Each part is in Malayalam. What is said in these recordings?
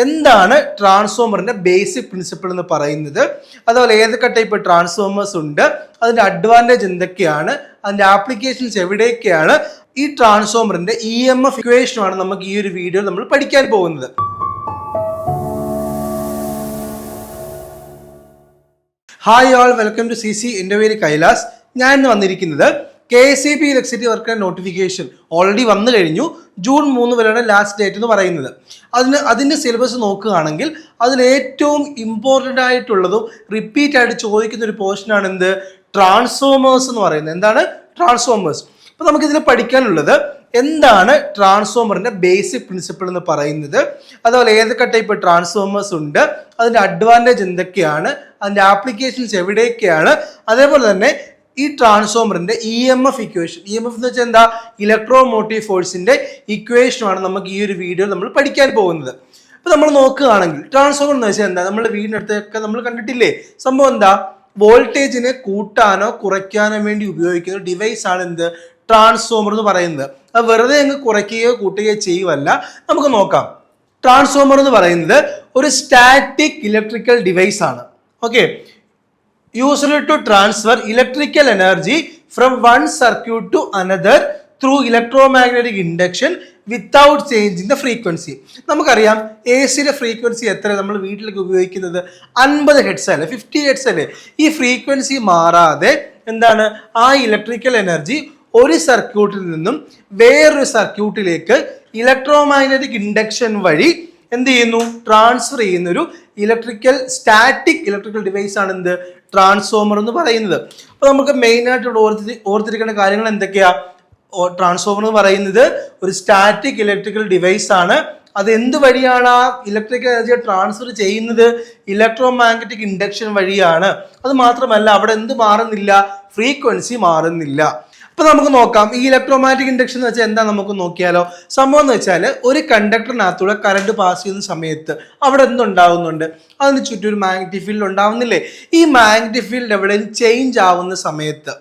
എന്താണ് ട്രാൻസ്ഫോമറിന്റെ ബേസിക് പ്രിൻസിപ്പിൾ എന്ന് പറയുന്നത്, അതുപോലെ ഏതൊക്കെ ടൈപ്പ് ട്രാൻസ്ഫോമേഴ്സ് ഉണ്ട്, അതിന്റെ അഡ്വാൻറ്റേജ് എന്തൊക്കെയാണ്, അതിന്റെ ആപ്ലിക്കേഷൻസ് എവിടെയൊക്കെയാണ്, ഈ ട്രാൻസ്ഫോമറിന്റെ EMF ഇക്വേഷനാണ് നമുക്ക് ഈ ഒരു വീഡിയോ നമ്മൾ പഠിക്കാൻ പോകുന്നത്. Hi all, welcome to CC. എൻ്റെ പേര് കൈലാസ്. ഞാൻ ഇന്ന് വന്നിരിക്കുന്നത് KCB electricity work notification already വന്നു കഴിഞ്ഞു. ജൂൺ 3 വരെയാണ് ലാസ്റ്റ് ഡേറ്റ് എന്ന് പറയുന്നത്. അതിൻ്റെ സിലബസ് നോക്കുകയാണെങ്കിൽ അതിൽ ഏറ്റവും ഇമ്പോർട്ടൻ്റ് ആയിട്ടുള്ളതും റിപ്പീറ്റ് ആയിട്ട് ചോദിക്കുന്ന ഒരു പോർഷനാണ് എന്ത്, ട്രാൻസ്ഫോമേഴ്സ് എന്ന് പറയുന്നത്. എന്താണ് ട്രാൻസ്ഫോമേഴ്സ്? അപ്പോൾ നമുക്കിതിൽ പഠിക്കാനുള്ളത് എന്താണ് ട്രാൻസ്ഫോമറിന്റെ ബേസിക് പ്രിൻസിപ്പിൾ എന്ന് പറയുന്നത്, അതുപോലെ ഏതൊക്കെ ടൈപ്പ് ട്രാൻസ്ഫോമേഴ്സ് ഉണ്ട്, അതിന്റെ അഡ്വാൻറ്റേജ് എന്തൊക്കെയാണ്, അതിന്റെ ആപ്ലിക്കേഷൻസ് എവിടെയൊക്കെയാണ്, അതേപോലെ തന്നെ ഈ ട്രാൻസ്ഫോമറിന്റെ EMF ഇക്വേഷൻ. EMF എന്ന് വെച്ചാൽ എന്താ, ഇലക്ട്രോമോട്ടീവ് ഫോഴ്സിന്റെ ഇക്വേഷനാണ് നമുക്ക് ഈ ഒരു വീഡിയോ നമ്മൾ പഠിക്കാൻ പോകുന്നത്. അപ്പൊ നമ്മൾ നോക്കുകയാണെങ്കിൽ ട്രാൻസ്ഫോമർ എന്ന് വെച്ചാൽ എന്താ, നമ്മുടെ വീടിനടുത്തൊക്കെ നമ്മൾ കണ്ടിട്ടില്ലേ, സംഭവം എന്താ, വോൾട്ടേജിനെ കൂട്ടാനോ കുറയ്ക്കാനോ വേണ്ടി ഉപയോഗിക്കുന്ന ഡിവൈസ് ആണ് എന്ത്, ട്രാൻസ്ഫോമർ എന്ന് പറയുന്നത്. അത് വെറുതെ അങ്ങ് കുറയ്ക്കുകയോ കൂട്ടുകയോ ചെയ്യുവല്ല. നമുക്ക് നോക്കാം. ട്രാൻസ്ഫോമർ എന്ന് പറയുന്നത് ഒരു സ്റ്റാറ്റിക് ഇലക്ട്രിക്കൽ ഡിവൈസ് ആണ്. Okay, used to transfer electrical energy from one circuit to another through electromagnetic induction without changing the frequency. നമുക്കറിയാം AC-യുടെ ഫ്രീക്വൻസി എത്ര നമ്മൾ വീട്ടിലേക്ക് ഉപയോഗിക്കുന്നത്, 50 ഹെർട്സ് അല്ലേ, 50 ഹെർട്സ് അല്ലേ. ഈ ഫ്രീക്വൻസി മാറാതെ എന്താണ്, ആ ഇലക്ട്രിക്കൽ എനർജി ഒരു സർക്യൂട്ടിൽ നിന്നും വേറൊരു സർക്യൂട്ടിലേക്ക് ഇലക്ട്രോമാഗ്നറ്റിക് ഇൻഡക്ഷൻ വഴി എന്ത് ചെയ്യുന്നു, ട്രാൻസ്ഫർ ചെയ്യുന്നൊരു സ്റ്റാറ്റിക് ഇലക്ട്രിക്കൽ ഡിവൈസ് ആണ് എന്ത്, ട്രാൻസ്ഫോമർ എന്ന് പറയുന്നത്. അപ്പോൾ നമുക്ക് മെയിനായിട്ട് ഇവിടെ ഓർത്തിരിക്കേണ്ട കാര്യങ്ങൾ എന്തൊക്കെയാ, ട്രാൻസ്ഫോമർ എന്ന് പറയുന്നത് ഒരു സ്റ്റാറ്റിക് ഇലക്ട്രിക്കൽ ഡിവൈസ് ആണ്. അത് എന്ത് വഴിയാണ് ആ ഇലക്ട്രിക്കൽ എനർജിയെ ട്രാൻസ്ഫർ ചെയ്യുന്നത്, ഇലക്ട്രോമാഗ്നറ്റിക് ഇൻഡക്ഷൻ വഴിയാണ്. അത് മാത്രമല്ല അവിടെ എന്ത് മാറുന്നില്ല, ഫ്രീക്വൻസി മാറുന്നില്ല. അപ്പൊ നമുക്ക് നോക്കാം, ഈ ഇലക്ട്രോമാഗ്നറ്റിക് ഇൻഡക്ഷൻ എന്ന് വെച്ചാൽ എന്താ നമുക്ക് നോക്കിയാലോ. സംഭവം എന്ന് വെച്ചാൽ ഒരു കണ്ടക്ടറിനകത്തൂടെ കറണ്ട് പാസ് ചെയ്യുന്ന സമയത്ത് അവിടെ എന്തുണ്ടാവുന്നുണ്ട്, അതിന് ചുറ്റും ഒരു മാഗ്നറ്റിക് ഫീൽഡ് ഉണ്ടാവുന്നില്ലേ. ഈ മാഗ്നറ്റിക് ഫീൽഡ് എവിടെയും ചേഞ്ച് ആവുന്ന സമയത്ത്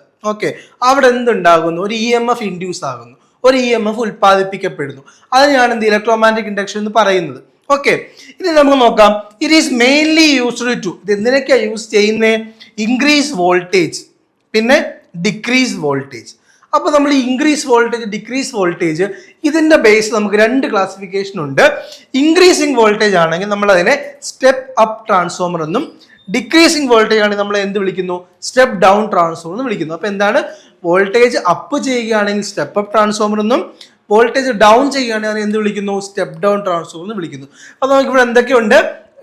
അവിടെ എന്തുണ്ടാകുന്നു, ഒരു EMF ഇൻഡ്യൂസ് ആകുന്നു, ഒരു EMF ഉൽപ്പാദിപ്പിക്കപ്പെടുന്നു. അതിനാണ് എന്ത്, ഇലക്ട്രോമാഗ്നറ്റിക് ഇൻഡക്ഷൻ എന്ന് പറയുന്നത്. ഓക്കെ, ഇനി നമുക്ക് നോക്കാം. It is mainly used to, ഇത് എന്തിനൊക്കെയാണ് യൂസ് ചെയ്യുന്നത്, ഇൻക്രീസ് വോൾട്ടേജ് പിന്നെ ഡിക്രീസ് വോൾട്ടേജ്. അപ്പോൾ നമ്മൾ ഇൻക്രീസ് വോൾട്ടേജ്, ഡിക്രീസ് വോൾട്ടേജ്, ഇതിന്റെ ബേസ് നമുക്ക് 2 ക്ലാസിഫിക്കേഷൻ ഉണ്ട്. ഇൻക്രീസിങ് വോൾട്ടേജ് ആണെങ്കിൽ നമ്മൾ അതിനെ സ്റ്റെപ്പ് അപ്പ് ട്രാൻസ്ഫോമർ എന്നും, ഡിക്രീസിങ് വോൾട്ടേജ് ആണെങ്കിൽ നമ്മൾ എന്ത് വിളിക്കുന്നു, സ്റ്റെപ്പ് ഡൗൺ ട്രാൻസ്ഫോമർ എന്ന് വിളിക്കുന്നു. അപ്പോൾ എന്താണ്, വോൾട്ടേജ് അപ്പ് ചെയ്യുകയാണെങ്കിൽ സ്റ്റെപ്പ് അപ്പ് ട്രാൻസ്ഫോമർ എന്നും, വോൾട്ടേജ് ഡൗൺ ചെയ്യുകയാണെങ്കിൽ അതിനെ എന്ത് വിളിക്കുന്നു, സ്റ്റെപ്പ് ഡൗൺ ട്രാൻസ്ഫോമർ എന്ന് വിളിക്കുന്നു. അപ്പോൾ നമുക്ക് ഇവിടെ എന്തൊക്കെയുണ്ട്,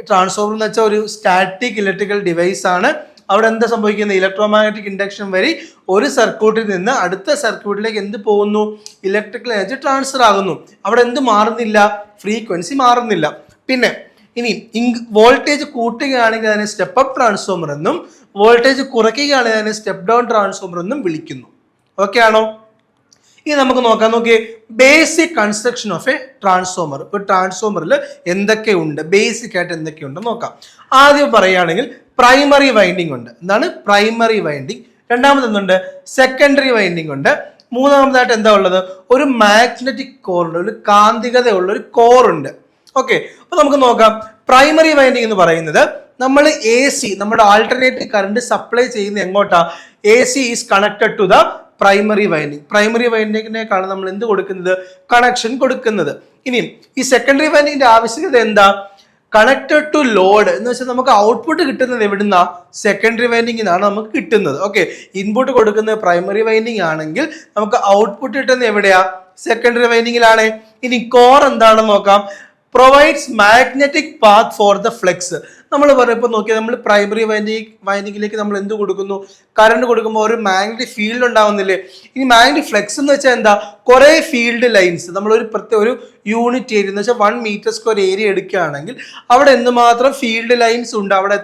ട്രാൻസ്ഫോമർ എന്ന് വെച്ചാൽ ഒരു സ്റ്റാറ്റിക് ഇലക്ട്രിക്കൽ ഡിവൈസ് ആണ്. അവിടെ എന്താ സംഭവിക്കുന്നത്, ഇലക്ട്രോമാഗ്നറ്റിക് ഇൻഡക്ഷൻ വഴി ഒരു സർക്യൂട്ടിൽ നിന്ന് അടുത്ത സർക്യൂട്ടിലേക്ക് എന്ത് പോകുന്നു, ഇലക്ട്രിക്കൽ എനർജി ട്രാൻസ്ഫർ ആകുന്നു. അവിടെ എന്ത് മാറുന്നില്ല, ഫ്രീക്വൻസി മാറുന്നില്ല. പിന്നെ ഇനി വോൾട്ടേജ് കൂട്ടുകയാണെങ്കിൽ അതിനെ സ്റ്റെപ്പ് അപ്പ് ട്രാൻസ്ഫോമർ എന്നും, വോൾട്ടേജ് കുറയ്ക്കുകയാണെങ്കിൽ അതിനെ സ്റ്റെപ്പ് ഡൗൺ ട്രാൻസ്ഫോമർ എന്നും വിളിക്കുന്നു. ഓക്കെ ആണോ? ഇനി നമുക്ക് നോക്കാം. നോക്കിയേ, basic construction of A transformer. ഇപ്പോൾ ട്രാൻസ്ഫോമറിൽ എന്തൊക്കെയുണ്ട്, ബേസിക് ആയിട്ട് എന്തൊക്കെയുണ്ടെന്ന് നോക്കാം. ആദ്യം പറയുകയാണെങ്കിൽ പ്രൈമറി വൈൻഡിങ് ഉണ്ട്. എന്താണ് പ്രൈമറി വൈൻഡിങ്? രണ്ടാമത് എന്തുണ്ട്, സെക്കൻഡറി വൈൻഡിങ് ഉണ്ട്. മൂന്നാമതായിട്ട് എന്താ ഉള്ളത്, ഒരു മാഗ്നറ്റിക് കോർ ഉണ്ട്, ഒരു കാന്തികതയുള്ള ഒരു കോർ ഉണ്ട്. ഓക്കെ, അപ്പൊ നമുക്ക് നോക്കാം. പ്രൈമറി വൈൻഡിങ് എന്ന് പറയുന്നത് നമ്മൾ AC, നമ്മുടെ ആൾട്ടർനേറ്റീവ് കറണ്ട് സപ്ലൈ ചെയ്യുന്ന എങ്ങോട്ടാ, AC is connected to the primary winding. Primary വൈൻഡിങ്ങിനേക്കാണ് നമ്മൾ എന്ത് കൊടുക്കുന്നത്, കണക്ഷൻ കൊടുക്കുന്നത്. ഇനി ഈ സെക്കൻഡറി വൈൻഡിങ്ങിന്റെ ആവശ്യകത എന്താ, കണക്റ്റഡ് ടു ലോഡ് എന്ന് വെച്ചാൽ നമുക്ക് ഔട്ട്പുട്ട് കിട്ടുന്നത് എവിടുന്ന, സെക്കൻഡറി വൈൻഡിങ്ങിനാണ് നമുക്ക് കിട്ടുന്നത്. ഓക്കെ, ഇൻപുട്ട് കൊടുക്കുന്നത് പ്രൈമറി വൈൻഡിങ് ആണെങ്കിൽ നമുക്ക് ഔട്ട്പുട്ട് കിട്ടുന്നത് എവിടെയാ, സെക്കൻഡറി വൈൻഡിങ്ങിലാണ്. ഇനി കോർ എന്താണെന്ന് നോക്കാം. Provides magnetic path for the flex. നമ്മൾ പറയുമ്പോൾ നോക്കിയാൽ നമ്മൾ പ്രൈമറി വൈൻഡിങ്ങിലേക്ക് നമ്മൾ എന്ത് കൊടുക്കുന്നു, കറണ്ട് കൊടുക്കുമ്പോൾ ഒരു മാഗ്നറ്റിക് ഫീൽഡ് ഉണ്ടാവുന്നില്ലേ. ഇനി മാഗ്നറ്റിക് ഫ്ലെക്സ് എന്ന് വെച്ചാൽ എന്താ, കുറെ ഫീൽഡ് ലൈൻസ് നമ്മൾ ഒരു യൂണിറ്റ് ഏരിയ എന്ന് വെച്ചാൽ 1 മീറ്റർ സ്ക്വയർ ഏരിയ എടുക്കുകയാണെങ്കിൽ അവിടെ എന്തുമാത്രം ഫീൽഡ് ലൈൻസ് ഉണ്ട്, അവിടെ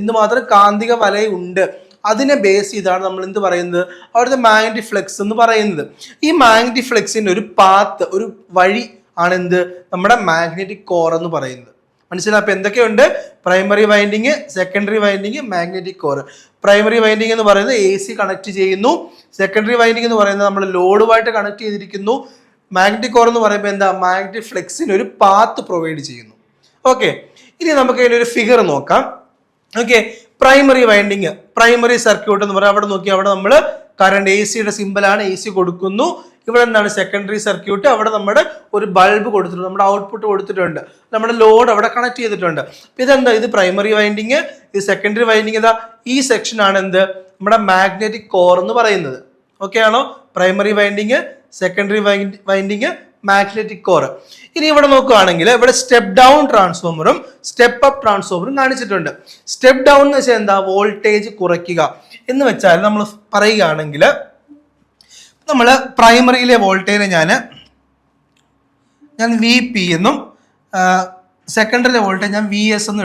എന്തുമാത്രം കാന്തിക വലയം ഉണ്ട്, അതിനെ ബേസ് ചെയ്താണ് നമ്മൾ എന്ത് പറയുന്നത്, അവിടുത്തെ മാഗ്നറ്റിക് ഫ്ലെക്സ് എന്ന് പറയുന്നത്. ഈ മാഗ്നറ്റിക് ഫ്ലെക്സിന്റെ ഒരു പാത്ത്, ഒരു വഴി ആണ് എന്ത്, നമ്മുടെ മാഗ്നറ്റിക് കോർ എന്ന് പറയുന്നത്. മനസ്സിലായി? അപ്പൊ എന്തൊക്കെയുണ്ട്, primary winding, secondary winding, magnetic core. Primary winding എന്ന് പറയുന്നത് AC കണക്ട് ചെയ്യുന്നു, സെക്കൻഡറി വൈൻഡിങ് എന്ന് പറയുന്നത് നമ്മൾ ലോഡുമായിട്ട് കണക്ട് ചെയ്തിരിക്കുന്നു, മാഗ്നറ്റിക് കോർ എന്ന് പറയുമ്പോൾ എന്താ, മാഗ്നറ്റിക് ഫ്ലെക്സിന് ഒരു പാത്ത് പ്രൊവൈഡ് ചെയ്യുന്നു. ഓക്കെ, ഇനി നമുക്ക് ഇതിനൊരു ഫിഗർ നോക്കാം. Okay, primary winding, primary circuit എന്ന് പറയാം. അവിടെ നോക്കി, അവിടെ നമ്മൾ കറണ്ട് എ സിയുടെ സിമ്പിളാണ്, എ സി കൊടുക്കുന്നു. ഇവിടെ എന്താണ് സെക്കൻഡറി സർക്യൂട്ട്, അവിടെ നമ്മുടെ ഒരു ബൾബ് കൊടുത്തിട്ടുണ്ട്, നമ്മുടെ ഔട്ട്പുട്ട് കൊടുത്തിട്ടുണ്ട്, നമ്മുടെ ലോഡ് അവിടെ കണക്ട് ചെയ്തിട്ടുണ്ട്. ഇതെന്താ, ഇത് പ്രൈമറി വൈൻഡിങ്, ഇത് സെക്കൻഡറി വൈൻഡിങ്. ഇതാ ഈ സെക്ഷൻ ആണ് എന്ത്, നമ്മുടെ മാഗ്നറ്റിക് കോർ എന്ന് പറയുന്നത്. ഓക്കെ ആണോ? Primary winding, secondary winding, magnetic core. ഇനി ഇവിടെ നോക്കുകയാണെങ്കിൽ ഇവിടെ സ്റ്റെപ്പ് ഡൗൺ ട്രാൻസ്ഫോമറും സ്റ്റെപ്പ് അപ്പ് ട്രാൻസ്ഫോമറും കാണിച്ചിട്ടുണ്ട്. സ്റ്റെപ്പ് ഡൗൺ എന്ന് വെച്ചാൽ എന്താ, വോൾട്ടേജ് കുറയ്ക്കുക എന്ന് വെച്ചാൽ നമ്മൾ പറയുകയാണെങ്കിൽ നമ്മൾ പ്രൈമറിയിലെ വോൾട്ടേജ് ഞാൻ വി പി എന്നും സെക്കൻഡറിയിലെ വോൾട്ടേജ് ഞാൻ വി എസ് എന്നും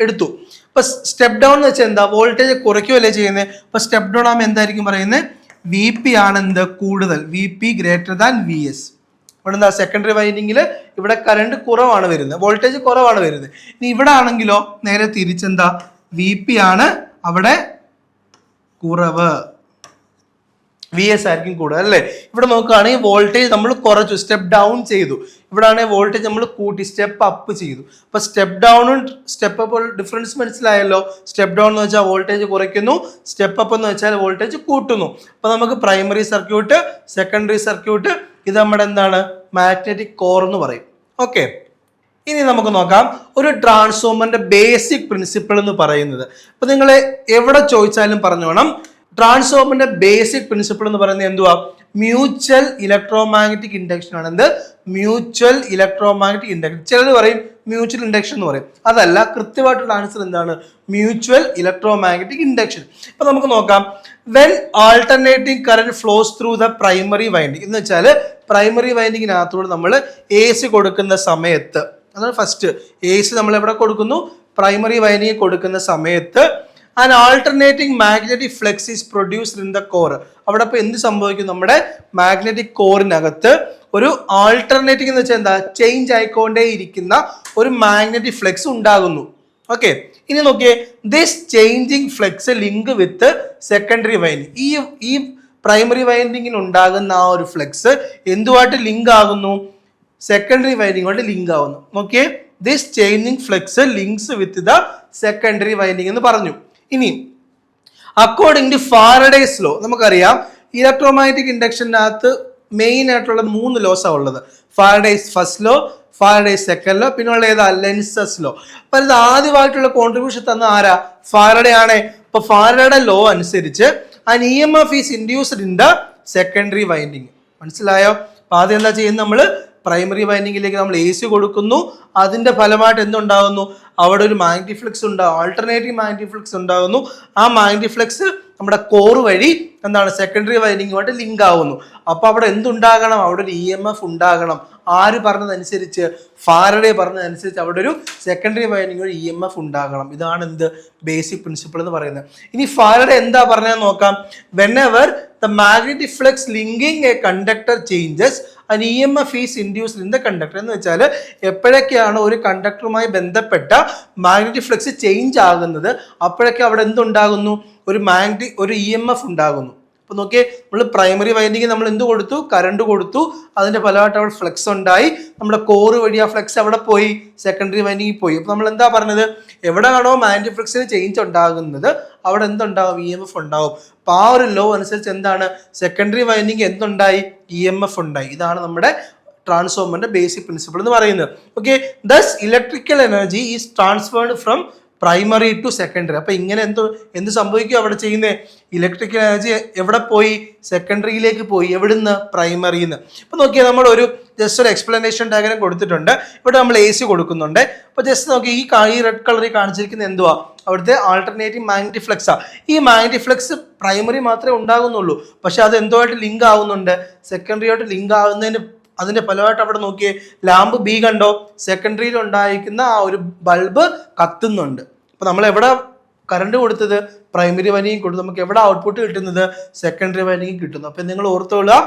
എടുത്തു. അപ്പൊ സ്റ്റെപ്പ് ഡൗൺ എന്ന് വെച്ചാൽ എന്താ, വോൾട്ടേജ് കുറയ്ക്കുകയല്ലേ ചെയ്യുന്നത്. അപ്പൊ സ്റ്റെപ്പ് ഡൗൺ ആകുമ്പോൾ എന്തായിരിക്കും പറയുന്നത്, വി പി ആണ് എന്ത് കൂടുതൽ, V P greater than V S. ഇവിടെ എന്താ, സെക്കൻഡറി വൈൻഡിങ്ങിൽ ഇവിടെ കറണ്ട് കുറവാണ് വരുന്നത്, വോൾട്ടേജ് കുറവാണ് വരുന്നത്. ഇനി ഇവിടെ ആണെങ്കിലോ നേരെ തിരിച്ചെന്താ, വി പി ആണ് അവിടെ കുറവ്, വി എസ് ആയിരിക്കും കൂടുതൽ അല്ലേ. ഇവിടെ നോക്കുകയാണെങ്കിൽ വോൾട്ടേജ് നമ്മൾ കുറച്ചു, സ്റ്റെപ്പ് ഡൗൺ ചെയ്തു. ഇവിടെ ആണെങ്കിൽ വോൾട്ടേജ് നമ്മൾ കൂട്ടി, സ്റ്റെപ്പ് അപ്പ് ചെയ്തു. അപ്പൊ സ്റ്റെപ്പ് ഡൗണും സ്റ്റെപ്പ് അപ്പ് ഡിഫറൻസ് മനസ്സിലായല്ലോ. സ്റ്റെപ്പ് ഡൗൺ എന്ന് വെച്ചാൽ വോൾട്ടേജ് കുറയ്ക്കുന്നു, സ്റ്റെപ്പ് അപ്പ് എന്ന് വെച്ചാൽ വോൾട്ടേജ് കൂട്ടുന്നു. അപ്പൊ നമുക്ക് പ്രൈമറി സർക്യൂട്ട്, സെക്കൻഡറി സർക്യൂട്ട്, ഇത് നമ്മുടെ എന്താണ്, മാഗ്നറ്റിക് കോർ എന്ന് പറയും. ഓക്കെ, ഇനി നമുക്ക് നോക്കാം ഒരു ട്രാൻസ്ഫോമറിന്റെ ബേസിക് പ്രിൻസിപ്പിൾ എന്ന് പറയുന്നത്. അപ്പൊ നിങ്ങൾ എവിടെ ചോദിച്ചാലും പറഞ്ഞോണം, ട്രാൻസ്ഫോമറിന്റെ ബേസിക് പ്രിൻസിപ്പിൾ എന്ന് പറയുന്നത് എന്തുവാ, മ്യൂച്വൽ ഇലക്ട്രോമാഗ്നറ്റിക് ഇൻഡക്ഷൻ ആണ്. എന്ത്, മ്യൂച്വൽ ഇലക്ട്രോമാഗ്നറ്റിക് ഇൻഡക്ഷൻ. ചിലർ പറയും മ്യൂച്വൽ ഇൻഡക്ഷൻ എന്ന് പറയും, അതല്ല. കൃത്യമായിട്ടുള്ള ആൻസർ എന്താണ്, മ്യൂച്വൽ ഇലക്ട്രോമാഗ്നറ്റിക് ഇൻഡക്ഷൻ. ഇപ്പൊ നമുക്ക് നോക്കാം, when alternating current flows through the primary winding എന്ന് വെച്ചാൽ പ്രൈമറി വൈൻഡിങ്ങിനകത്തൂടെ നമ്മൾ എ സി കൊടുക്കുന്ന സമയത്ത്, അതാണ് ഫസ്റ്റ് എ സി നമ്മൾ എവിടെ കൊടുക്കുന്നു, പ്രൈമറി വൈൻഡിങ് കൊടുക്കുന്ന സമയത്ത് an alternating magnetic flux is produced in the core. അവിടെ ഇപ്പോൾ എന്ത് സംഭവിക്കും, നമ്മുടെ മാഗ്നറ്റിക് കോറിനകത്ത് ഒരു ആൾട്ടർനേറ്റിംഗ് എന്ന് വെച്ചാൽ എന്താ, ചേഞ്ച് ആയിക്കൊണ്ടേ ഇരിക്കുന്ന ഒരു മാഗ്നറ്റിക് ഫ്ലക്സ് ഉണ്ടാകുന്നു. ഓക്കെ, ഇനി നോക്കിയേ, this changing flux link with secondary winding. ഈ പ്രൈമറി വൈൻഡിങ്ങിന് ഉണ്ടാകുന്ന ആ ഒരു ഫ്ലക്സ് എന്തുമായിട്ട് ലിങ്ക് ആകുന്നു, സെക്കൻഡറി വൈൻഡിങ്ങുമായിട്ട് ലിങ്ക് ആകുന്നു. നോക്കിയേ, this changing flux links with the secondary winding എന്ന് പറഞ്ഞു. ഇനി അക്കോർഡിംഗ് ടു ഫാരഡേസ് ലോ, നമുക്കറിയാം ഇലക്ട്രോമാഗ്നറ്റിക് ഇൻഡക്ഷനകത്ത് മെയിൻ ആയിട്ടുള്ള 3 ലോസാണ് ഉള്ളത്. Faraday's first law, Faraday's second law, പിന്നെ ഉള്ള ഏതാ, ലെൻസസ് ലോ. അപ്പൊ ഇത് ആദ്യമായിട്ടുള്ള കോൺട്രിബ്യൂഷൻ തന്ന ആരാ, ഫാരഡേ ആണ്. അപ്പൊ ഫാരഡേ ലോ അനുസരിച്ച് an EMF is induced in the secondary winding. മനസ്സിലായോ? അപ്പൊ ആദ്യം എന്താ ചെയ്യുന്നത്, നമ്മൾ പ്രൈമറി വൈൻഡിങ്ങിലേക്ക് നമ്മൾ എ സി കൊടുക്കുന്നു. അതിന്റെ ഫലമായിട്ട് എന്തുണ്ടാകുന്നു, അവിടെ ഒരു മാഗ്നറ്റിക് ഫ്ലക്സ് ഉണ്ടാകും, ആൾട്ടർനേറ്റീവ് മാഗ്നറ്റിക് ഫ്ലക്സ് ഉണ്ടാകുന്നു. ആ മാഗ്നറ്റിക് ഫ്ലക്സ് നമ്മുടെ കോർ വഴി എന്താണ്, സെക്കൻഡറി വൈൻഡിങ്ങുമായിട്ട് ലിങ്ക് ആവുന്നു. അപ്പൊ അവിടെ എന്തുണ്ടാകണം, അവിടെ ഒരു EMF ഉണ്ടാകണം. ആര് പറഞ്ഞതനുസരിച്ച്, ഫാരഡേ പറഞ്ഞതനുസരിച്ച് അവിടെ ഒരു സെക്കൻഡറി വൈൻഡിങ് ഒരു EMF ഉണ്ടാകണം. ഇതാണ് എന്ത്, ബേസിക് പ്രിൻസിപ്പിൾ എന്ന് പറയുന്നത്. ഇനി ഫാരഡേ എന്താ പറഞ്ഞാൽ നോക്കാം. Whenever the magnetic flux linking A conductor changes an EMF is induced in the conductor. എന്ന് വെച്ചാൽ എപ്പോഴൊക്കെയാണ് ഒരു കണ്ടക്ടറുമായി ബന്ധപ്പെട്ട മാഗ്നറ്റിക് ഫ്ലക്സ് ചേഞ്ച് ആകുന്നത്, അപ്പോഴൊക്കെ അവിടെ എന്തുണ്ടാകുന്നു, ഒരു EMF ഉണ്ടാകുന്നു. അപ്പൊ നോക്കിയേ, നമ്മൾ പ്രൈമറി വൈൻഡിങ് നമ്മൾ എന്ത് കൊടുത്തു, കറണ്ട് കൊടുത്തു. അതിന്റെ ഫലമായിട്ട് അവിടെ ഫ്ലക്സ് ഉണ്ടായി, നമ്മുടെ കോർ വഴി ആ ഫ്ലക്സ് അവിടെ പോയി, സെക്കൻഡറി വൈൻഡിങ്ങിൽ പോയി. അപ്പൊ നമ്മൾ എന്താ പറഞ്ഞത്, എവിടെയാണോ മാഗ്നറ്റിക് ഫ്ലക്സിന് ചേഞ്ച് ഉണ്ടാകുന്നത് അവിടെ എന്തുണ്ടാവും, EMF ഉണ്ടാവും. അപ്പൊ ആ ഒരു ലോ അനുസരിച്ച് എന്താണ്, സെക്കൻഡറി വൈൻഡിങ് എന്തുണ്ടായി, EMF ഉണ്ടായി. ഇതാണ് നമ്മുടെ ട്രാൻസ്ഫോമറിന്റെ ബേസിക് പ്രിൻസിപ്പിൾ എന്ന് പറയുന്നത്. Okay, thus electrical energy is transferred from primary to secondary. അപ്പൊ ഇങ്ങനെ എന്ത് സംഭവിക്കും അവിടെ ചെയ്യുന്നത്, ഇലക്ട്രിക്കൽ എനർജി എവിടെ പോയി, സെക്കൻഡറിയിലേക്ക് പോയി. എവിടുന്ന്, പ്രൈമറിന്ന്. അപ്പൊ നോക്കിയാൽ നമ്മൾ ഒരു ജസ്റ്റ് ഒരു എക്സ്പ്ലനേഷൻ ഡയഗ്രാം കൊടുത്തിട്ടുണ്ട്. ഇവിടെ നമ്മൾ എ സി കൊടുക്കുന്നുണ്ട്. അപ്പൊ ജസ്റ്റ് നോക്കി, ഈ റെഡ് കളറിൽ കാണിച്ചിരിക്കുന്നത് എന്തുവാ, അവിടുത്തെ ആൾട്ടർനേറ്റീവ് മാഗ്നറ്റിക് ഫ്ലക്സാ. ഈ മാഗ്നറ്റിക് ഫ്ലക്സ് പ്രൈമറി മാത്രമേ ഉണ്ടാകുന്നുള്ളൂ, പക്ഷെ അത് എന്തുമായിട്ട് ലിങ്ക് ആവുന്നുണ്ട്, സെക്കൻഡറിയായിട്ട് ലിങ്ക് ആവുന്നതിന് അതിന്റെ ഫലമായിട്ട് അവിടെ നോക്കിയേ, ലാമ്പ് ബി കണ്ടോ, സെക്കൻഡറിയിൽ ഉണ്ടായിരിക്കുന്ന ആ ഒരു ബൾബ് കത്തുന്നുണ്ട്. അപ്പൊ നമ്മൾ എവിടെ കറണ്ട് കൊടുത്തത്, പ്രൈമറി വൈൻഡിങ് കൊടുത്തു. നമുക്ക് എവിടെ ഔട്ട്പുട്ട് കിട്ടുന്നത്, സെക്കൻഡറി വൈൻഡിങ് കിട്ടുന്നു. അപ്പൊ നിങ്ങൾ ഓർത്തോളുക,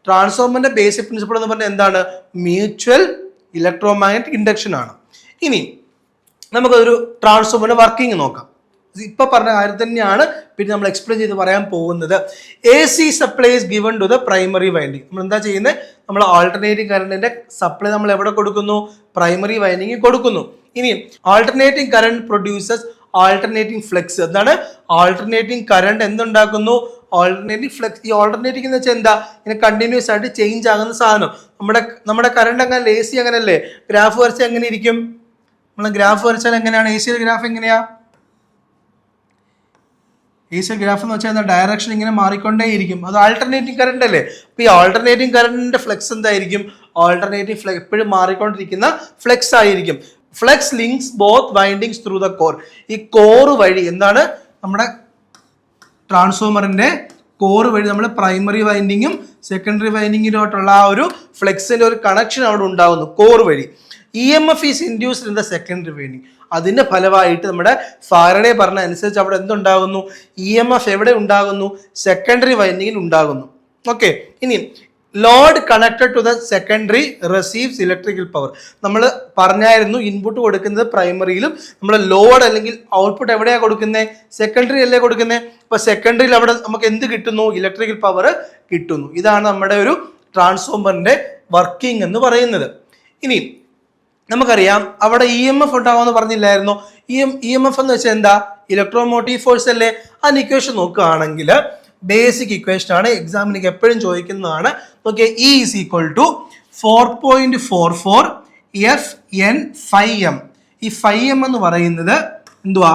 ട്രാൻസ്ഫോമറിന്റെ ബേസിക് പ്രിൻസിപ്പിൾ എന്ന് പറഞ്ഞാൽ എന്താണ്, മ്യൂച്വൽ ഇലക്ട്രോമാഗ്നറ്റിക് ഇൻഡക്ഷൻ ആണ്. ഇനി നമുക്കൊരു ട്രാൻസ്ഫോമറിന്റെ വർക്കിംഗ് നോക്കാം. ഇപ്പൊ പറഞ്ഞ കാര്യം തന്നെയാണ് പിന്നെ നമ്മൾ എക്സ്പ്ലെയിൻ ചെയ്ത് പറയാൻ പോകുന്നത്. A C supply is given to the primary winding. നമ്മൾ എന്താ ചെയ്യുന്നത്? നമ്മൾ ആൾട്ടർനേറ്റിംഗ് കറണ്ടിന്റെ സപ്ലൈ നമ്മൾ എവിടെ കൊടുക്കുന്നു? പ്രൈമറി വൈൻഡിങ്ങിൽ കൊടുക്കുന്നു. ഇനി alternating current produces alternating flux. എന്താണ് ആൾട്ടർനേറ്റിംഗ് കറണ്ട്? എന്തുണ്ടാക്കുന്നു? Alternating flux. ഈ ഓൾട്ടർനേറ്റിംഗ് എന്ന് വെച്ചാൽ എന്താ? ഇങ്ങനെ കണ്ടിന്യൂസ് ആയിട്ട് ചേഞ്ച് ആകുന്ന സാധനം. നമ്മുടെ കറണ്ട് അങ്ങനെ എ സി അങ്ങനല്ലേ? ഗ്രാഫ് വരച്ചാൽ എങ്ങനെ ഇരിക്കും? നമ്മൾ ഗ്രാഫ് വരച്ചാൽ എങ്ങനെയാണ്? എ സിയുടെ ഗ്രാഫ് എങ്ങനെയാ? എ സി ഗ്രാഫ് എന്ന് വെച്ചാൽ ഡയറക്ഷൻ ഇങ്ങനെ മാറിക്കൊണ്ടേയിരിക്കും. അത് ആൾട്ടർനേറ്റിംഗ് കറണ്ട് അല്ലേ? അപ്പൊ ഈ ആൾട്ടർനേറ്റിംഗ് കറണ്ടിന്റെ ഫ്ലക്സ് എന്തായിരിക്കും? ആൾട്ടർനേറ്റിംഗ് ഫ്ലക്സ് എപ്പോഴും മാറിക്കൊണ്ടിരിക്കുന്ന ഫ്ലക്സ് ആയിരിക്കും. Flux links both windings through the core. ഈ കോർ വഴി എന്താണ്? നമ്മുടെ ട്രാൻസ്ഫോമറിന്റെ കോർ വഴി നമ്മൾ പ്രൈമറി വൈൻഡിങ്ങും സെക്കൻഡറി വൈൻഡിങ്ങിലോട്ടുള്ള ആ ഒരു ഫ്ലെക്സിന്റെ ഒരു കണക്ഷൻ അവിടെ ഉണ്ടാകുന്നു കോർ വഴി. E M F is induced in the secondary winding. അതിന്റെ ഫലമായിട്ട് നമ്മുടെ ഫാരഡേ പറഞ്ഞ അനുസരിച്ച് അവിടെ എന്തുണ്ടാകുന്നു? ഇ എം എഫ് എവിടെ ഉണ്ടാകുന്നു? സെക്കൻഡറി വൈൻഡിങ്ങിൽ ഉണ്ടാകുന്നു. ഓക്കെ. ഇനി load connected to the secondary receives electrical power. നമ്മൾ പറഞ്ഞായിരുന്നു ഇൻപുട്ട് കൊടുക്കുന്നത് പ്രൈമറിയിലും നമ്മൾ ലോഡ് അല്ലെങ്കിൽ ഔട്ട്പുട്ട് എവിടെയാണ് കൊടുക്കുന്നത്? സെക്കൻഡറി അല്ലേ കൊടുക്കുന്നത്? അപ്പൊ സെക്കൻഡറിയിൽ അവിടെ നമുക്ക് എന്ത് കിട്ടുന്നു? ഇലക്ട്രിക്കൽ പവർ കിട്ടുന്നു. ഇതാണ് നമ്മുടെ ഒരു ട്രാൻസ്ഫോമറിന്റെ വർക്കിംഗ് എന്ന് പറയുന്നത്. ഇനി നമുക്കറിയാം അവിടെ ഇ എം എഫ് ഉണ്ടാവുമെന്ന് പറഞ്ഞില്ലായിരുന്നോ? ഇ എം എഫ് എന്ന് വെച്ചാൽ എന്താ? ഇലക്ട്രോമോട്ടീവ് ഫോഴ്സ് അല്ലേ? അതിന് ഇക്വേഷൻ നോക്കുകയാണെങ്കിൽ ബേസിക് ഇക്വേഷൻ ആണ്, എക്സാമിനൊക്കെ എപ്പോഴും ചോദിക്കുന്നതാണ്. Okay, E is equal to 4.44 Fn∅m. ഈ φm എന്ന് പറയുന്നത് എന്തുവാ?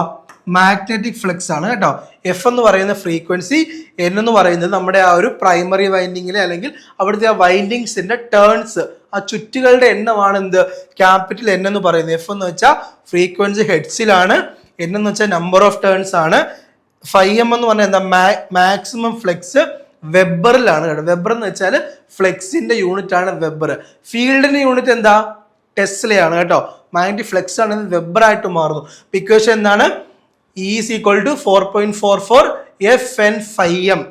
മാഗ്നറ്റിക് ഫ്ലക്സ് ആണ് കേട്ടോ. എഫ് എന്ന് പറയുന്ന ഫ്രീക്വൻസി, എൻ എന്ന് പറയുന്നത് നമ്മുടെ ആ ഒരു പ്രൈമറി വൈൻഡിങ്ങിലെ അല്ലെങ്കിൽ അവിടുത്തെ ആ വൈൻഡിങ്സിന്റെ ടേൺസ്, ആ ചുറ്റുകളുടെ എണ്ണമാണ് എന്ത്? ക്യാപിറ്റൽ എൻ എന്ന് പറയുന്നത്. എഫ് എന്ന് വെച്ചാൽ ഫ്രീക്വൻസി ഹെഡ്സിലാണ്, എൻ എന്ന് വെച്ചാൽ നമ്പർ ഓഫ് ടേൺസ് ആണ്. φm എന്ന് പറഞ്ഞാൽ എന്താ? മാക്സിമം ഫ്ലെക്സ് വെബറിലാണ് കേട്ടോ. വെബർ എന്ന് വെച്ചാൽ ഫ്ലെക്സിന്റെ യൂണിറ്റ് ആണ് വെബർ. ഫീൽഡിന്റെ യൂണിറ്റ് എന്താ? ടെസ്ലയാണ് കേട്ടോ. മാഗ്നറ്റിക് ഫ്ലെക്സ് ആണ് വെബർ ആയിട്ട് മാറുന്നു. ഇക്വേഷൻ എന്താണ്? E is equal to 4.44 Fn∅m.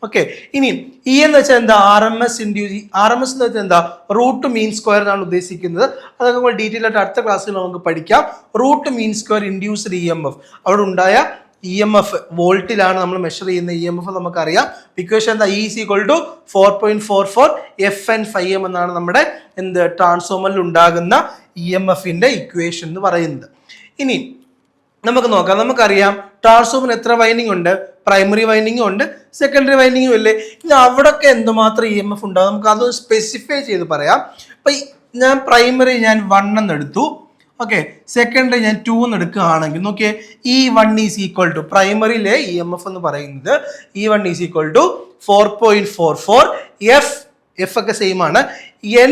Okay. ഇനി ഇ എന്ന് വെച്ചാൽ എന്താ? ആർ എം എസ് എന്ന് വെച്ചാൽ എന്താ? റൂട്ട് മീൻ സ്ക്വയർ എന്നാണ് ഉദ്ദേശിക്കുന്നത്. അതൊക്കെ നമ്മൾ ഡീറ്റെയിൽ ആയിട്ട് അടുത്ത ക്ലാസ്സിൽ നമുക്ക് പഠിക്കാം. Root mean square induced E M F. അവിടെ ഉണ്ടായ ഇ എം എഫ് വോൾട്ടിലാണ് നമ്മൾ മെഷർ ചെയ്യുന്ന ഇ എം എഫ് നമുക്കറിയാം. ഇക്വേഷൻ എന്താ? E is equal to 4.44 Fn∅m എന്നാണ് നമ്മുടെ എന്ത് ട്രാൻസ്ഫോമറിൽ ഉണ്ടാകുന്ന ഇ എം എഫിന്റെ ഇക്വേഷൻ എന്ന് പറയുന്നത്. ഇനി നമുക്ക് നോക്കാം. നമുക്കറിയാം ട്രാൻസ്ഫോമറിന് എത്ര വൈൻഡിങ് ഉണ്ട്? പ്രൈമറി വൈൻഡിങ്ങും ഉണ്ട്, സെക്കൻഡറി വൈൻഡിങ്ങും ഇല്ലേ? ഇനി അവിടെയൊക്കെ എന്തുമാത്രം ഇ എം എഫ് ഉണ്ടാകും? നമുക്ക് അതൊന്ന് സ്പെസിഫൈ ചെയ്ത് പറയാം. അപ്പൊ ഞാൻ പ്രൈമറി ഞാൻ 1 എന്ന് എടുത്തു. ഓക്കെ, സെക്കൻഡറി ഞാൻ 2 എന്ന് എടുക്കുകയാണെങ്കിൽ നോക്കിയേ, E1 ഈസ് ഈക്വൽ ടു പ്രൈമറിയിലെ ഇ എം എഫ് എന്ന് പറയുന്നത് E1 is equal to 4.44 F ഒക്കെ സെയിം ആണ്. എൻ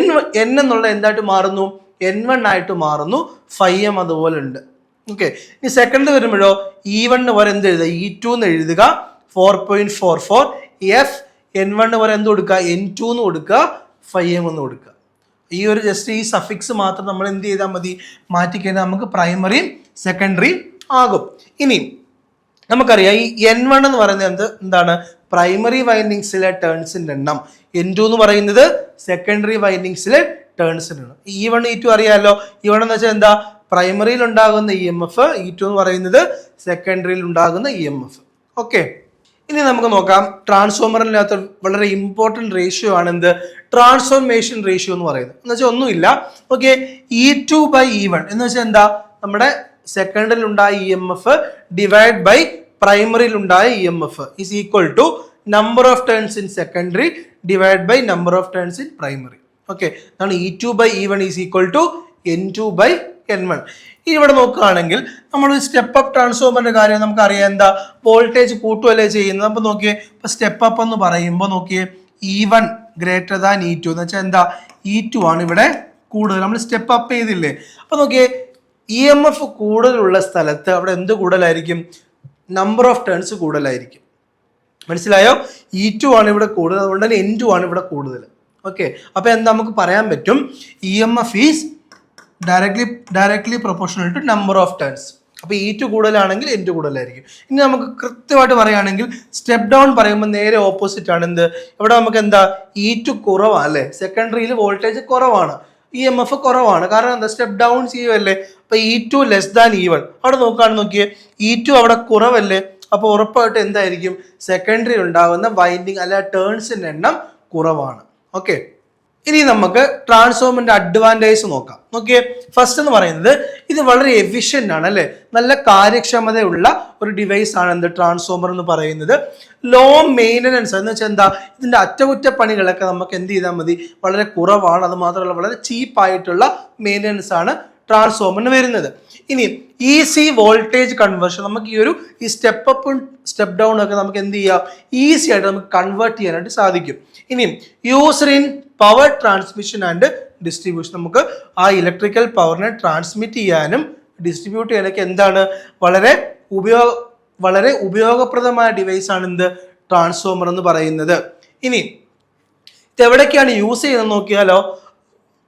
എന്നുള്ള എന്തായിട്ട് മാറുന്നു? N1 ആയിട്ട് മാറുന്നു. φm അതുപോലെ ഉണ്ട്. ഓക്കെ. ഇനി സെക്കൻഡ് വരുമ്പോഴോ E1 വരെ എന്ത് എഴുതുക? E2 എന്ന് എഴുതുക. 4.44 F. N1 വരെ എന്ത് കൊടുക്കുക? N2 എന്ന് കൊടുക്കുക. φm എന്ന് കൊടുക്കുക. ഈ ഒരു ജസ്റ്റ് ഈ സഫിക്സ് മാത്രം നമ്മൾ എന്ത് ചെയ്താൽ മതി? മാറ്റിക്കഴിഞ്ഞാൽ നമുക്ക് പ്രൈമറിയും സെക്കൻഡറിയും ആകും. ഇനി നമുക്കറിയാം ഈ N1 എന്ന് പറയുന്നത് എന്താണ്? പ്രൈമറി വൈൻഡിങ്സിലെ ടേൺസിന്റെ എണ്ണം. N2 എന്ന് പറയുന്നത് സെക്കൻഡറി വൈൻഡിങ്സിലെ ടേൺസിന്റെ എണ്ണം. E1 E2 അറിയാമല്ലോ. E1 എന്ന് വെച്ചാൽ എന്താ? പ്രൈമറിയിൽ ഉണ്ടാകുന്ന ഇ എം എഫ്. E2 എന്ന് പറയുന്നത് സെക്കൻഡറിയിൽ ഉണ്ടാകുന്ന ഇ എം എഫ്. ഓക്കെ. ഇനി നമുക്ക് നോക്കാം. ട്രാൻസ്ഫോമറിനകത്ത് വളരെ ഇമ്പോർട്ടൻറ്റ് റേഷ്യോ ആണ് എന്ത്? ട്രാൻസ്ഫോർമേഷൻ റേഷ്യോ എന്ന് പറയുന്നത്. എന്ന് വെച്ചാൽ ഒന്നുമില്ല. ഓക്കെ, E2/E1 എന്ന് വെച്ചാൽ എന്താ? നമ്മുടെ സെക്കൻഡറിൽ ഉണ്ടായ E M F divide by പ്രൈമറിയിൽ ഉണ്ടായ E M F is equal to number of turns in secondary divide by number of turns in primary. Okay, അതാണ് E2/E1 is equal to N2/N1. ഇനി ഇവിടെ നോക്കുകയാണെങ്കിൽ നമ്മൾ സ്റ്റെപ്പ് അപ്പ് ട്രാൻസ്ഫോമറിന്റെ കാര്യം നമുക്ക് അറിയാം. എന്താ? വോൾട്ടേജ് കൂട്ടുകയല്ലേ ചെയ്യുന്നത്. അപ്പൊ നോക്കിയേ, ഇപ്പൊ സ്റ്റെപ്പ് അപ്പ് എന്ന് പറയുമ്പോൾ നോക്കിയേ, E1 ഗ്രേറ്റർ ദാൻ E2 എന്ന് വെച്ചാൽ എന്താ? E2 ആണ് ഇവിടെ കൂടുതൽ. നമ്മൾ സ്റ്റെപ്പ് അപ്പ് ചെയ്തില്ലേ? അപ്പൊ നോക്കിയേ, ഇ എം എഫ് കൂടുതലുള്ള സ്ഥലത്ത് അവിടെ എന്ത് കൂടുതലായിരിക്കും? നമ്പർ ഓഫ് ടേൺസ് കൂടുതലായിരിക്കും. മനസ്സിലായോ? E2 ആണ് ഇവിടെ കൂടുതൽ, അതുകൊണ്ട് തന്നെ N2 ആണ് ഇവിടെ കൂടുതൽ. ഓക്കെ, അപ്പൊ എന്താ നമുക്ക് പറയാൻ പറ്റും? E M F is directly proportional to number of turns. അപ്പോൾ E2 കൂടുതലാണെങ്കിൽ N2 കൂടുതലായിരിക്കും. ഇനി നമുക്ക് കൃത്യമായിട്ട് പറയുകയാണെങ്കിൽ സ്റ്റെപ്പ് ഡൗൺ പറയുമ്പോൾ നേരെ ഓപ്പോസിറ്റ് ആണ്. എന്ത്? ഇവിടെ നമുക്ക് എന്താ? E2 കുറവാണ് അല്ലേ? സെക്കൻഡറിയിൽ വോൾട്ടേജ് കുറവാണ്. EMF കുറവാണ്. കാരണം എന്താ, സ്റ്റെപ്പ് ഡൗൺ ചെയ്യുമല്ലേ. അപ്പൊ E2 ലെസ് ദാൻ E1. അവിടെ നോക്കുകയാണെന്ന് നോക്കിയേ, E2 അവിടെ കുറവല്ലേ. അപ്പോൾ ഉറപ്പായിട്ട് എന്തായിരിക്കും, സെക്കൻഡറി ഉണ്ടാകുന്ന വൈൻഡിങ് അല്ല ടേൺസിന്റെ എണ്ണം കുറവാണ്. ഓക്കെ, ഇനി നമുക്ക് ട്രാൻസ്ഫോമറിന്റെ അഡ്വാൻറ്റേജ് നോക്കാം. നോക്കിയേ, ഫസ്റ്റ് എന്ന് പറയുന്നത് ഇത് വളരെ എഫിഷ്യൻ്റ് ആണ് അല്ലേ, നല്ല കാര്യക്ഷമതയുള്ള ഒരു ഡിവൈസ് ആണ് എന്ത് ട്രാൻസ്ഫോമർ എന്ന് പറയുന്നത്. ലോ മെയിൻ്റനൻസ് എന്ന് വെച്ചാൽ എന്താ, ഇതിന്റെ അറ്റകുറ്റപ്പണികളൊക്കെ നമുക്ക് എന്ത് ചെയ്താൽ മതി, വളരെ കുറവാണ്. അത് മാത്രമല്ല വളരെ ചീപ്പായിട്ടുള്ള മെയിൻ്റനൻസ് ആണ് ട്രാൻസ്ഫോമറിന് വരുന്നത്. ഇനി ഈസി വോൾട്ടേജ് കൺവേർഷൻ, നമുക്ക് ഈ സ്റ്റെപ്പ് അപ്പും സ്റ്റെപ്പ് ഡൗൺ ഒക്കെ നമുക്ക് എന്ത് ചെയ്യാം, ഈസി ആയിട്ട് നമുക്ക് കൺവേർട്ട് ചെയ്യാനായിട്ട് സാധിക്കും. ഇനി user in power transmission and distribution, നമുക്ക് ആ ഇലക്ട്രിക്കൽ പവറിനെ ട്രാൻസ്മിറ്റ് ചെയ്യാനും ഡിസ്ട്രിബ്യൂട്ട് ചെയ്യാനൊക്കെ എന്താണ് വളരെ ഉപയോഗപ്രദമായ ഡിവൈസ് ആണ് എന്ത് ട്രാൻസ്ഫോമർ എന്ന് പറയുന്നത്. ഇനി ഇതെവിടേക്കാണ് യൂസ് ചെയ്യുന്നത് നോക്കിയാലോ,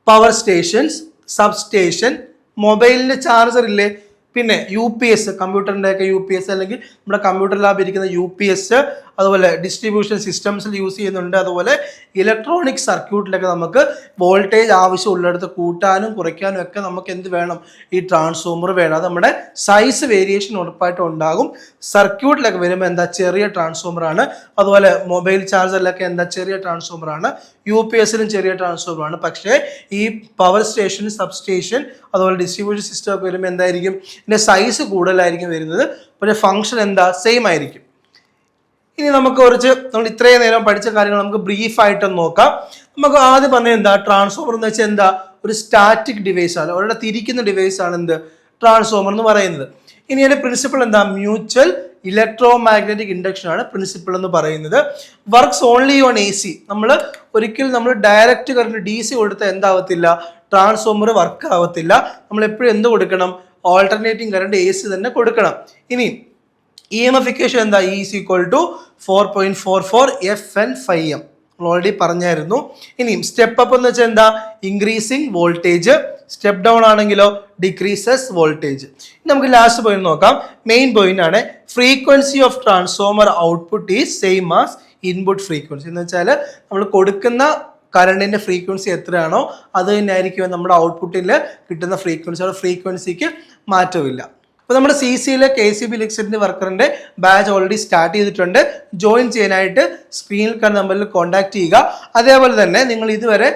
പവർ സ്റ്റേഷൻസ്, സബ് സ്റ്റേഷൻ, മൊബൈലിന്റെ ചാർജർ ഇല്ലേ, പിന്നെ UPS, കമ്പ്യൂട്ടറിൻ്റെ ഒക്കെ UPS അല്ലെങ്കിൽ നമ്മുടെ കമ്പ്യൂട്ടർ ലാബ് ഇരിക്കുന്ന UPS, അതുപോലെ ഡിസ്ട്രിബ്യൂഷൻ സിസ്റ്റംസിൽ യൂസ് ചെയ്യുന്നുണ്ട്. അതുപോലെ ഇലക്ട്രോണിക് സർക്യൂട്ടിലൊക്കെ നമുക്ക് വോൾട്ടേജ് ആവശ്യമുള്ളിടത്ത് കൂട്ടാനും കുറയ്ക്കാനും ഒക്കെ നമുക്ക് എന്ത് വേണം, ഈ ട്രാൻസ്ഫോമർ വേണം. അത് നമ്മുടെ സൈസ് വേരിയേഷൻ ഉറപ്പായിട്ടും ഉണ്ടാകും. സർക്യൂട്ടിലൊക്കെ വരുമ്പോൾ എന്താ, ചെറിയ ട്രാൻസ്ഫോമർ ആണ്. അതുപോലെ മൊബൈൽ ചാർജറിലൊക്കെ എന്താ, ചെറിയ ട്രാൻസ്ഫോമർ ആണ്. UPSലും ചെറിയ ട്രാൻസ്ഫോമർ ആണ്. പക്ഷേ ഈ പവർ സ്റ്റേഷൻ, സബ് സ്റ്റേഷൻ, അതുപോലെ ഡിസ്ട്രിബ്യൂഷൻ സിസ്റ്റം ഒക്കെ വരുമ്പോൾ എന്തായിരിക്കും, ഇതിന്റെ സൈസ് കൂടുതലായിരിക്കും വരുന്നത്. പക്ഷേ ഫംഗ്ഷൻ എന്താ, സെയിം ആയിരിക്കും. ഇനി നമ്മൾ ഇത്രയും നേരം പഠിച്ച കാര്യങ്ങൾ നമുക്ക് ബ്രീഫായിട്ടൊന്ന് നോക്കാം. നമുക്ക് ആദ്യം പറഞ്ഞത് എന്താ, ട്രാൻസ്ഫോമർ എന്ന് വെച്ചാൽ എന്താ, ഒരു സ്റ്റാറ്റിക് ഡിവൈസ് ആണ്, ഒരാളെ തിരിക്കുന്ന ഡിവൈസ് ആണ് എന്ത് ട്രാൻസ്ഫോമർ എന്ന് പറയുന്നത്. ഇനി അതിന്റെ പ്രിൻസിപ്പിൾ എന്താ, മ്യൂച്വൽ ഇലക്ട്രോ മാഗ്നറ്റിക് ഇൻഡക്ഷൻ ആണ് പ്രിൻസിപ്പിൾ എന്ന് പറയുന്നത്. Works only on AC. നമ്മൾ ഡയറക്റ്റ് കറണ്ട് DC കൊടുത്താൽ എന്താവത്തില്ല, ട്രാൻസ്ഫോമർ വർക്ക് ആവത്തില്ല. നമ്മൾ എപ്പോഴും എന്ത് കൊടുക്കണം, ഓൾട്ടർനേറ്റിംഗ് കറണ്ട് AC തന്നെ കൊടുക്കണം. ഇനി EMF ഇക്വേഷൻ എന്താ, E is equal to 4.44 Fn/m, already പറഞ്ഞായിരുന്നു. ഇനി സ്റ്റെപ്പ് അപ്പ് എന്ന് വെച്ചാൽ എന്താ, ഇൻക്രീസിങ് വോൾട്ടേജ്. സ്റ്റെപ്പ് ഡൗൺ ആണെങ്കിലോ ഡിക്രീസസ് വോൾട്ടേജ്. നമുക്ക് ലാസ്റ്റ് പോയിന്റ് നോക്കാം. മെയിൻ പോയിന്റ് ആണ്, frequency of transformer output is same as input frequency. എന്ന് വെച്ചാൽ നമ്മൾ കൊടുക്കുന്ന കറണ്ടിന്റെ ഫ്രീക്വൻസി എത്രയാണോ അത് തന്നെ ആയിരിക്കും നമ്മുടെ ഔട്ട്പുട്ടിൽ കിട്ടുന്ന ഫ്രീക്വൻസി. അവിടെ ഫ്രീക്വൻസിക്ക് മാറ്റമില്ല. അപ്പോൾ നമ്മുടെ CCയിലെ KCB ഇലക്ട്രിസിറ്റി വർക്കറിന്റെ ബാച്ച് ഓൾറെഡി സ്റ്റാർട്ട് ചെയ്തിട്ടുണ്ട്. ജോയിൻ ചെയ്യാനായിട്ട് സ്ക്രീനിൽ കാണുന്ന നമ്പറിൽ കോൺടാക്ട് ചെയ്യുക. അതേപോലെ തന്നെ നിങ്ങൾ ഇതുവരെ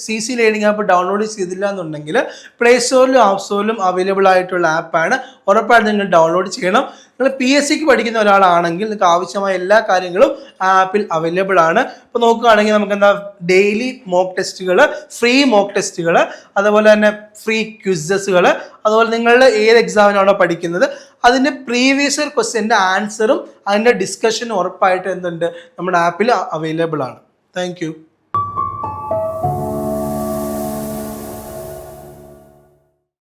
CC ലേണിംഗ് ആപ്പ് ഡൗൺലോഡ് ചെയ്തില്ല എന്നുണ്ടെങ്കിൽ പ്ലേ സ്റ്റോറിലും ആപ്പ് സ്റ്റോറിലും അവൈലബിൾ ആയിട്ടുള്ള ആപ്പാണ്. ഉറപ്പായിട്ടും നിങ്ങൾ ഡൗൺലോഡ് ചെയ്യണം. നിങ്ങൾ PSCക്ക് പഠിക്കുന്ന ഒരാളാണെങ്കിൽ നിങ്ങൾക്ക് ആവശ്യമായ എല്ലാ കാര്യങ്ങളും ആ ആപ്പിൽ അവൈലബിൾ ആണ്. ഇപ്പോൾ നോക്കുകയാണെങ്കിൽ നമുക്ക് എന്താ, ഡെയിലി മോക്ക് ടെസ്റ്റുകൾ, ഫ്രീ മോക്ക് ടെസ്റ്റുകൾ, അതുപോലെ തന്നെ ഫ്രീ ക്വിസസുകൾ, അതുപോലെ നിങ്ങളുടെ ഏത് എക്സാമിനാണോ പഠിക്കുന്നത് അതിൻ്റെ പ്രീവിയസ് ഇയർ ക്വസ്റ്റ്യൻ്റെ ആൻസറും അതിൻ്റെ ഡിസ്കഷനും ഉറപ്പായിട്ട് എന്തുണ്ട് നമ്മുടെ ആപ്പിൽ അവൈലബിൾ ആണ്. താങ്ക്